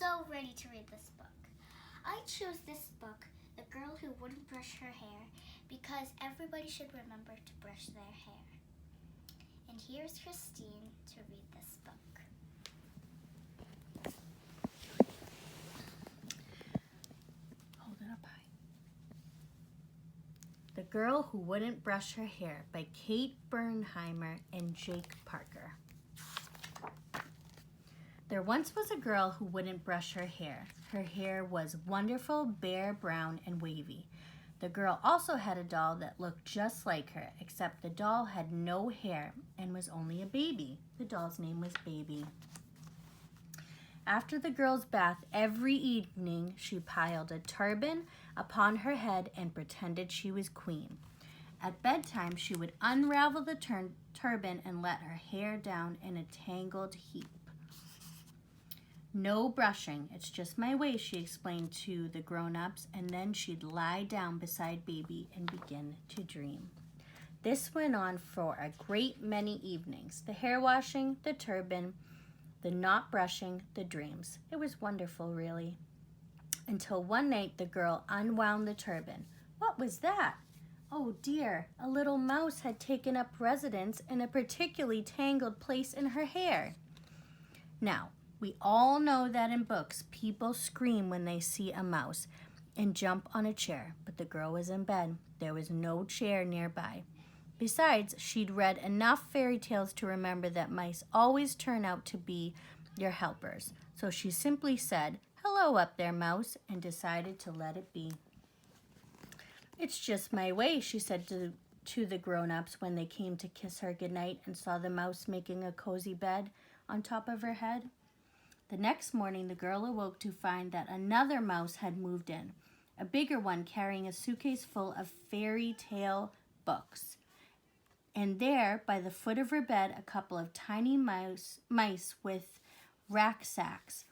so ready to read this book. I chose this book, The Girl Who Wouldn't Brush Her Hair, because everybody should remember to brush their hair. And here's Christine to read this book. Hold it up high. The Girl Who Wouldn't Brush Her Hair by Kate Bernheimer and Jake Parker. There once was a girl who wouldn't brush her hair. Her hair was wonderful, bare, brown, and wavy. The girl also had a doll that looked just like her, except the doll had no hair and was only a baby. The doll's name was Baby. After the girl's bath every evening, she piled a turban upon her head and pretended she was queen. At bedtime, she would unravel the turban and let her hair down in a tangled heap. No brushing, it's just my way, she explained to the grown-ups, and then she'd lie down beside Baby and begin to dream. This went on for a great many evenings. The hair washing, the turban, the not brushing, the dreams. It was wonderful, really. Until one night the girl unwound the turban. What was that? Oh dear, a little mouse had taken up residence in a particularly tangled place in her hair. Now, we all know that in books, people scream when they see a mouse and jump on a chair, but the girl was in bed. There was no chair nearby. Besides, she'd read enough fairy tales to remember that mice always turn out to be your helpers. So she simply said, "Hello up there, mouse," and decided to let it be. "It's just my way," she said to the grown-ups when they came to kiss her goodnight and saw the mouse making a cozy bed on top of her head. The next morning, the girl awoke to find that another mouse had moved in, a bigger one carrying a suitcase full of fairy tale books. And there, by the foot of her bed, a couple of tiny mice with rucksacks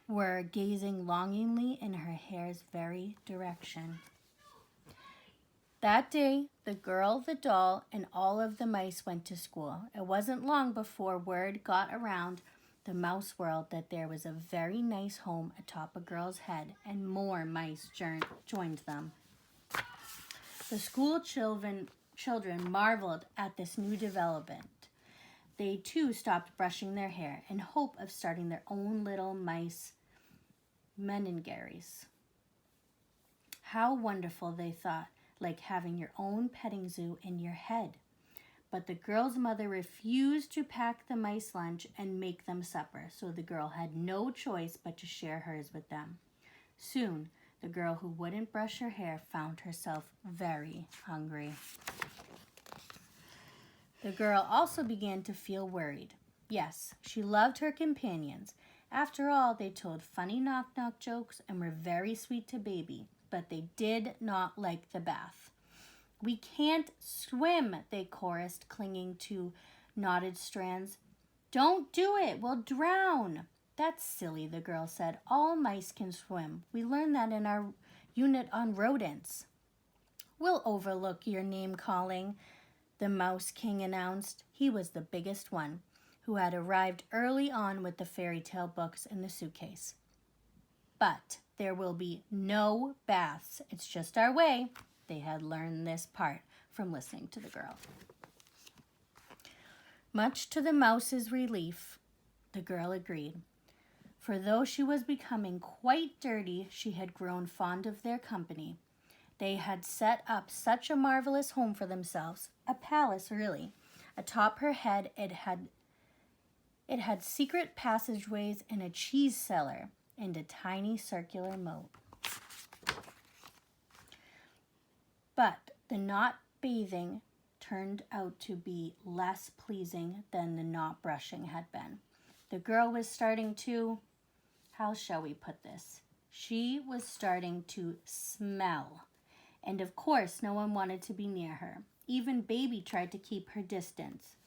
were gazing longingly in her hair's very direction. That day, the girl, the doll, and all of the mice went to school. It wasn't long before word got around the mouse world that there was a very nice home atop a girl's head, and more mice joined them. The school children marveled at this new development. They too stopped brushing their hair in hope of starting their own little mice menageries. How wonderful, they thought, like having your own petting zoo in your head. But the girl's mother refused to pack the mice lunch and make them supper, so the girl had no choice but to share hers with them. Soon, the girl who wouldn't brush her hair found herself very hungry. The girl also began to feel worried. Yes, she loved her companions. After all, they told funny knock-knock jokes and were very sweet to Baby, but they did not like the bath. "We can't swim," they chorused, clinging to knotted strands. "Don't do it, we'll drown." "That's silly," the girl said. "All mice can swim. We learned that in our unit on rodents." "We'll overlook your name-calling," the Mouse King announced. He was the biggest one, who had arrived early on with the fairy tale books in the suitcase. "But there will be no baths. It's just our way." They had learned this part from listening to the girl. Much to the mouse's relief, the girl agreed. For though she was becoming quite dirty, she had grown fond of their company. They had set up such a marvelous home for themselves, a palace really. Atop her head, it had secret passageways and a cheese cellar and a tiny circular moat. But the not bathing turned out to be less pleasing than the not brushing had been. The girl was starting to, how shall we put this? She was starting to smell. And of course, no one wanted to be near her. Even Baby tried to keep her distance.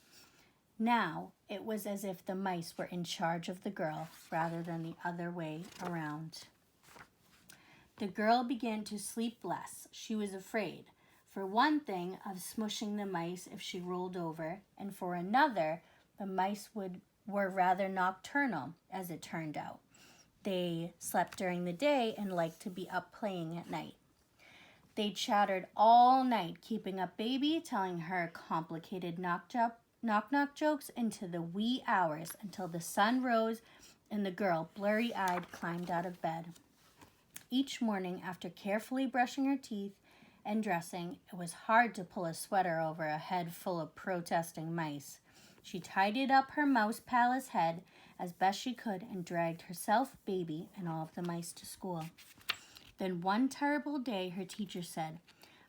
Now, it was as if the mice were in charge of the girl rather than the other way around. The girl began to sleep less. She was afraid, for one thing, of smushing the mice if she rolled over, and for another, the mice were rather nocturnal, as it turned out. they slept during the day and liked to be up playing at night. They chattered all night, keeping up Baby, telling her complicated knock-knock jokes into the wee hours until the sun rose and the girl, blurry-eyed, climbed out of bed. Each morning, after carefully brushing her teeth and dressing, it was hard to pull a sweater over a head full of protesting mice. She tidied up her mouse palace head as best she could and dragged herself, Baby, and all of the mice to school. Then one terrible day, her teacher said,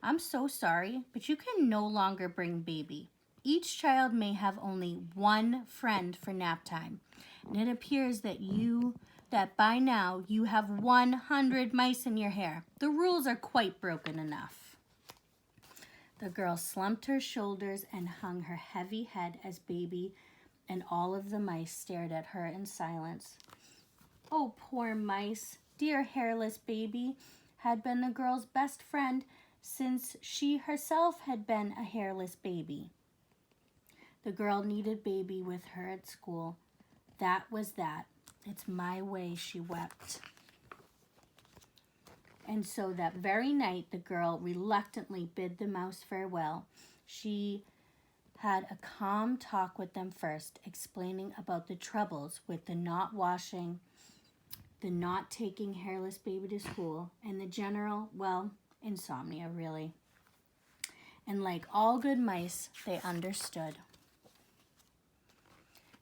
"I'm so sorry, but you can no longer bring Baby. Each child may have only one friend for nap time, and it appears that by now you have 100 mice in your hair. The rules are quite broken enough." The girl slumped her shoulders and hung her heavy head as Baby and all of the mice stared at her in silence. Oh, poor mice. Dear hairless Baby had been the girl's best friend since she herself had been a hairless baby. The girl needed Baby with her at school. That was that. It's my way, she wept. And so that very night, the girl reluctantly bid the mouse farewell. She had a calm talk with them first, explaining about the troubles with the not washing, the not taking hairless Baby to school, and the general, insomnia, really. And like all good mice, they understood.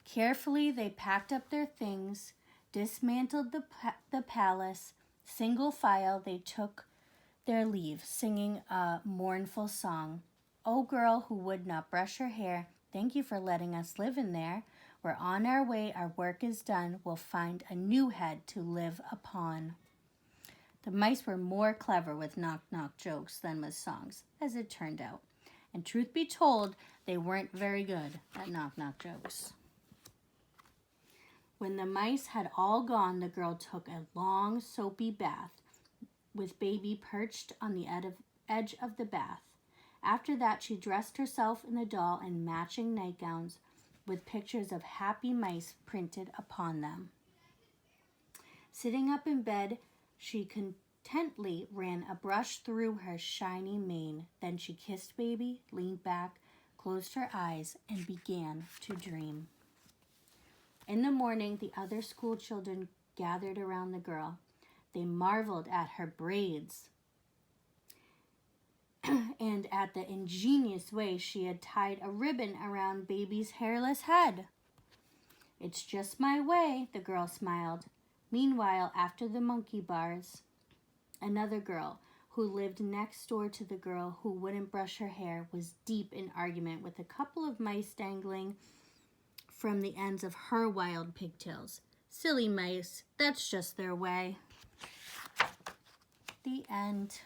Carefully, they packed up their things, dismantled the palace. Single file, they took their leave, singing a mournful song. "Oh, girl who would not brush her hair, thank you for letting us live in there. We're on our way, our work is done. We'll find a new head to live upon." The mice were more clever with knock-knock jokes than with songs, as it turned out. And truth be told, they weren't very good at knock-knock jokes. When the mice had all gone, the girl took a long, soapy bath with Baby perched on the edge of the bath. After that, she dressed herself in the doll in matching nightgowns with pictures of happy mice printed upon them. Sitting up in bed, she contently ran a brush through her shiny mane. Then she kissed Baby, leaned back, closed her eyes, and began to dream. In the morning, the other school children gathered around the girl. They marveled at her braids and at the ingenious way she had tied a ribbon around Baby's hairless head. "It's just my way," the girl smiled. Meanwhile, after the monkey bars, another girl who lived next door to the girl who wouldn't brush her hair was deep in argument with a couple of mice dangling from the ends of her wild pigtails. "Silly mice, that's just their way." The end.